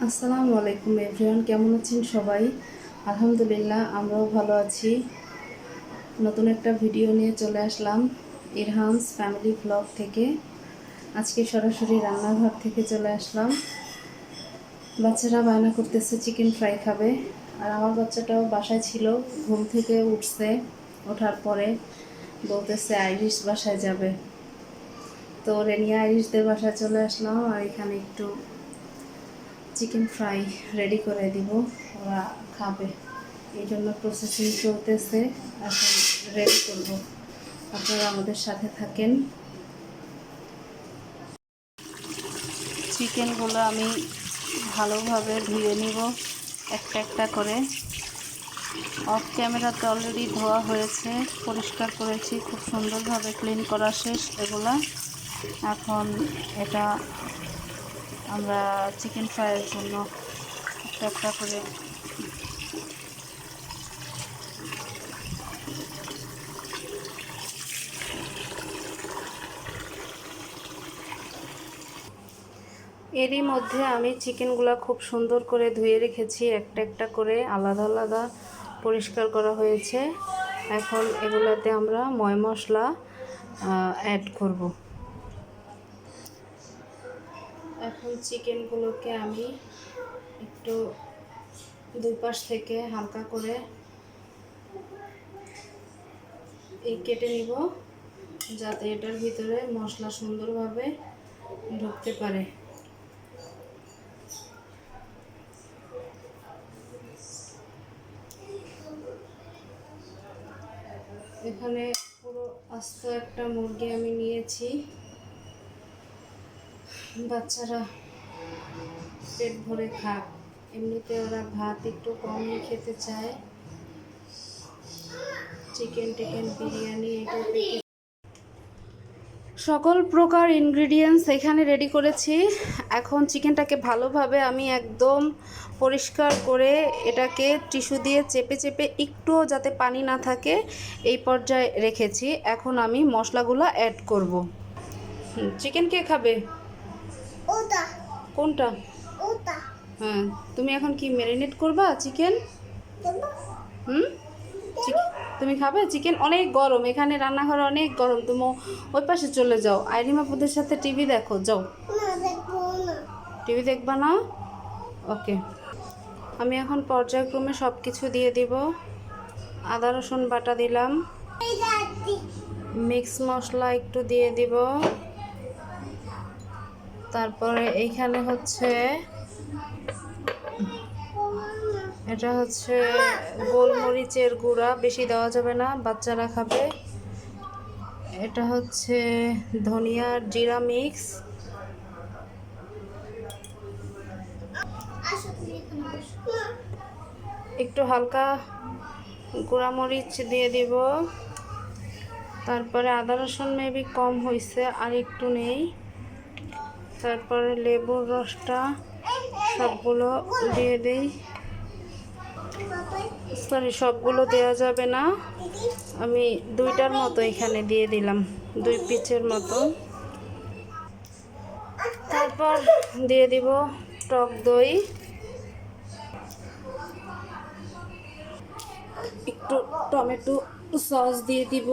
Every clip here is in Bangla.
আসসালামু আলাইকুম এভরিওয়ান, কেমন আছেন সবাই? আলহামদুলিল্লাহ, আমরাও ভালো আছি। নতুন একটা ভিডিও নিয়ে চলে আসলাম ইরহামস ফ্যামিলি ব্লগ থেকে। আজকে সরাসরি রান্নাঘর থেকে চলে আসলাম। বাচ্চারা বায়না করতেছে চিকেন ফ্রাই খাবে, আর আমার বাচ্চাটাও বাসায় ছিল, ঘুম থেকে উঠছে। ওঠার পরে বলতেছে আইরিশ বাসায় যাবে, তো ওরে নিয়ে আইরিশদের বাসায় চলে আসলাম। আর এখানে একটু চিকেন ফ্রাই রেডি করে দিব, ওরা খাবে, এই জন্য প্রসেসিং চলতেছে। এখন রেডি করব, আপনারা আমাদের সাথে থাকেন। চিকেনগুলো আমি ভালোভাবে ধুয়ে নিব একটা একটা করে। অফ ক্যামেরাতে অলরেডি ধোয়া হয়েছে, পরিষ্কার করেছি, খুব সুন্দরভাবে ক্লিন করা শেষ এগুলা। এখন এটা আমরা চিকেন ফ্রাইয়ের জন্য একটা একটা করে এরই মধ্যে আমি চিকেনগুলো খুব সুন্দর করে ধুয়ে রেখেছি, একটা একটা করে আলাদা আলাদা পরিষ্কার করা হয়েছে। এখন এগুলোতে আমরা ময় মশলা অ্যাড করব। এখন চিকেনগুলোকে আমি একটু দুই পাশ থেকে হালকা করে কেটে নিব, যাতে এটার ভিতরে মশলা সুন্দরভাবে ঢুকতে পারে। এখানে পুরো আস্ত একটা মুরগি আমি নিয়েছি। বাচ্চারা পেট ভরে খাক, এমনিতে ওরা ভাত একটু কমই খেতে চায়। চিকেন বিরিয়ানি এটা সকল প্রকার ইনগ্রিডিয়েন্টস এখানে রেডি করেছি। এখন চিকেনটাকে ভালোভাবে আমি একদম পরিষ্কার করে এটাকে টিস্যু দিয়ে চেপে চেপে একটুও যাতে পানি না থাকে এই পর্যায়ে রেখেছি। এখন আমি মশলাগুলো অ্যাড করব। চিকেন কে খাবে? ওটা। কোনটা? ওটা। হ্যাঁ, তুমি এখন কি ম্যারিনেট করবা চিকেন? তুমি খাবে চিকেন? অনেক গরম, এখানে রান্নাঘরে অনেক গরম। তুমি ওই পাশে চলে যাও, আইরিমাপুদের সাথে টিভি দেখো, যাও। টিভি দেখবা না? ওকে। আমি এখন পর্যায়ক্রমে সব কিছু দিয়ে দিব। আদা রসুন বাটা দিলাম, মিক্স মশলা একটু দিয়ে দিব, তারপরে এইখানে হচ্ছে এটা হচ্ছে গোলমরিচের গুঁড়া, বেশি দেওয়া যাবে না, বাচ্চারা খাবে। এটা হচ্ছে ধনিয়া জিরা মিক্স, একটু হালকা গুঁড়ামরিচ দিয়ে দিব। তারপরে আদা রসুন মেবি কম হয়েছে, আর একটু নেই। তারপরে লেবুর রসটা সবগুলো দিয়ে দিই। সরি, সবগুলো দেওয়া যাবে না, আমি দুইটার মতো এখানে দিয়ে দিলাম, 2 পিচের মতো। তারপর দিয়ে দিব টক দই, একটু টমেটো সস দিয়ে দিব,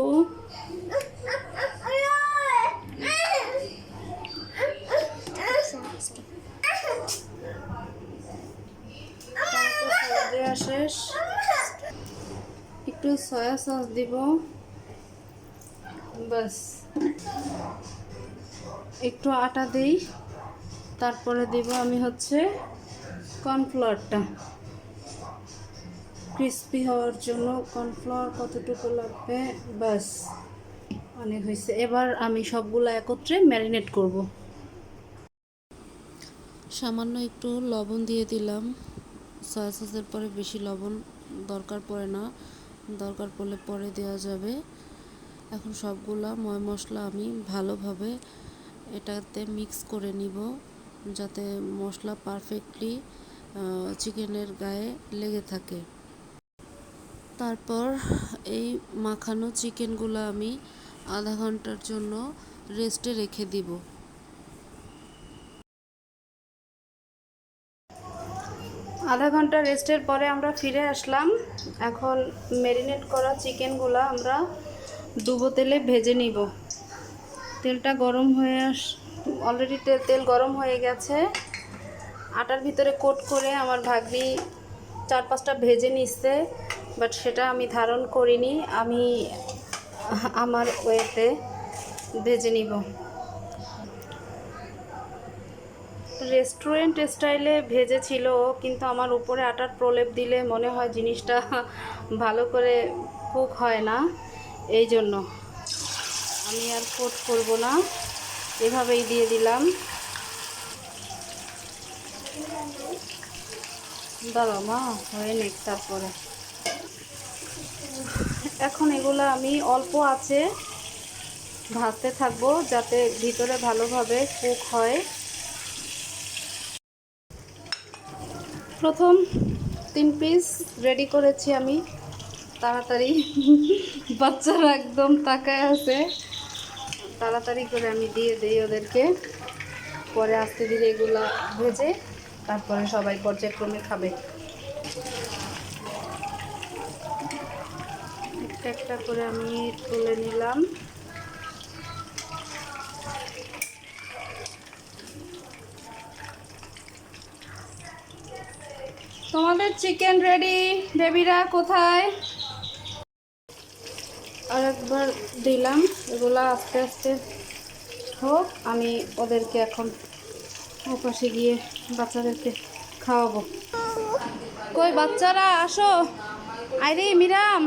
দেওয়া শেষ। একটু সয়া সস দিব, বাস। একটু আটা দিই, তারপরে দিব আমি হচ্ছে কর্নফ্লাওয়ারটা, ক্রিস্পি হওয়ার জন্য কর্নফ্লাওয়ার কতটুকু লাগবে, বাস, অনেক হয়েছে। এবার আমি সবগুলো একত্রে ম্যারিনেট করব। সামান্য একটু লবণ দিয়ে দিলাম, সয়া সসের পরে বেশি লবণ দরকার পড়ে না, দরকার পড়লে পরে দেওয়া যাবে। এখন সবগুলা ময় মশলা আমি ভালোভাবে এটাতে মিক্স করে নিব, যাতে মশলা পারফেক্টলি চিকেনের গায়ে লেগে থাকে। তারপর এই মাখানো চিকেনগুলো আমি আধা ঘন্টার জন্য রেস্টে রেখে দিব। আধা ঘন্টা রেস্টের পরে আমরা ফিরে আসলাম। এখন ম্যারিনেট করা চিকেনগুলো আমরা ডুবো তেলে ভেজে নিব। তেলটা গরম হয়ে অলরেডি তেল গরম হয়ে গেছে। আটার ভিতরে কোট করে আমার ভাগ্নি 4-5টা ভেজে নিচ্ছে, বাট সেটা আমি ধারণ করিনি। আমি আমার ওয়েতে ভেজে নিব। রেস্টুরেন্ট স্টাইলে ভেজেছিল, কিন্তু আমার উপরে আটার প্রলেপ দিলে মনে হয় জিনিসটা ভালো করে কুক হয় না। এই জন্য আমি আর কোট করব না, এভাবেই দিয়ে দিলাম। দাঁড়াও মা, হয়ে নেক তারপরে। এখন এগুলো আমি অল্প আছে ভাজতে থাকবো, যাতে ভিতরে ভালোভাবে কুক হয়। প্রথম 3 পিস রেডি করেছি আমি তাড়াতাড়ি। বাচ্চারা একদম তাকায় আছে, তাড়াতাড়ি করে আমি দিয়ে দিই ওদেরকে। পরে আস্তে ধীরে এগুলো ভেজে তারপরে সবাই পর্যায়ক্রমে খাবে। একটা একটা করে আমি তুলে নিলাম। তোমাদের চিকেন রেডি, বেবিরা কোথায়? আর একবার দিলাম। এগুলা আস্তে আস্তে হোক, আমি ওদেরকে এখন ওপাশে গিয়ে বাচ্চাদেরকে খাওয়াবো। কই বাচ্চারা আসো। আরে মিরাম,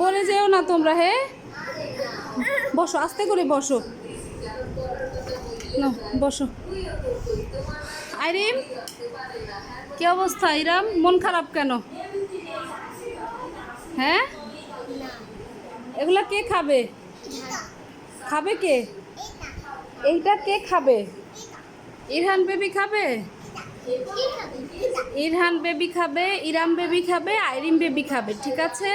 পরে যেও না তোমরা। হে বসো, আস্তে করে বসো, না বসো। আইরিম, কি অবস্থা? ইরাম, মন খারাপ কেন? হ্যাঁ, এগুলা কে খাবে? খাবে কে? এইটা কে খাবে? ইরহান বেবি খাবে, ইরহান বেবি খাবে, ইরাম বেবি খাবে, আইরিম বেবি খাবে। ঠিক আছে,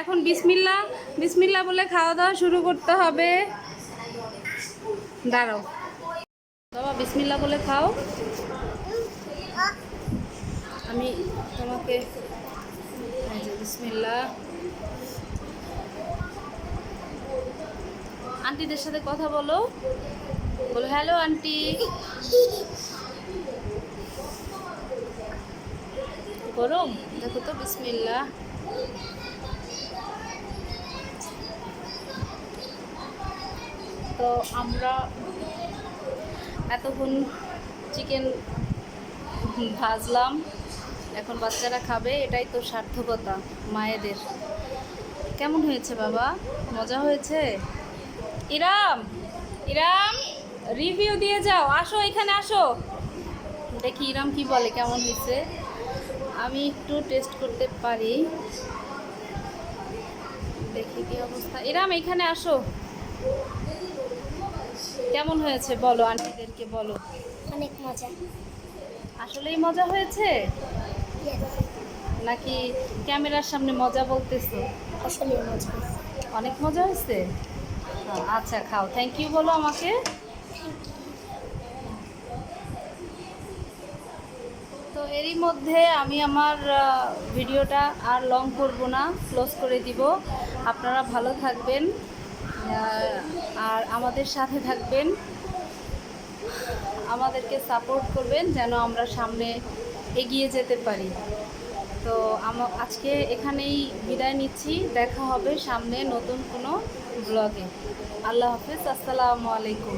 এখন বিসমিল্লাহ বিসমিল্লাহ বলে খাওয়া দাওয়া শুরু করতে হবে। দাঁড়াও বাবা, বিসমিল্লাহ বলে খাও। আমি তোমাকে বিসমিল্লাহ। আন্টিদের সাথে কথা বলো, বলো হ্যালো আন্টি। গরম দেখো তো, বিসমিল্লাহ। তো আমরা এতক্ষণ চিকেন ভাজলাম, এখন বাচ্চারা খাবে। এটাই তো সার্থকতা মায়েদের। কেমন হয়েছে বাবা? মজা হয়েছে? ইরাম, ইরাম রিভিউ দিয়ে যাও, আসো এখানে আসো। দেখি ইরাম কি বলে, কেমন হয়েছে। আমি একটু টেস্ট করতে পারি, দেখি কি অবস্থা। ইরাম এখানে আসো, কেমন হয়েছে বলো, আন্টিদেরকে বলো। অনেক মজা। আসলেই মজা হয়েছে নাকি ক্যামেরার সামনে মজা বলতেছো? আসলে মজা। অনেক মজা হয়েছে। আচ্ছা খাও, থ্যাংক ইউ বলো আমাকে। তো এরই মধ্যে আমি আমার ভিডিওটা আর লং করব না, ক্লোজ করে দিব। আপনারা ভালো থাকবেন আর আমাদের সাথে থাকবেন, আমাদেরকে সাপোর্ট করবেন যেন আমরা সামনে এগিয়ে যেতে পারি। তো আজকে এখানেই বিদায় নিচ্ছি, দেখা হবে সামনে নতুন কোনো ব্লগে। আল্লাহ হাফেজ, আসসালামু আলাইকুম।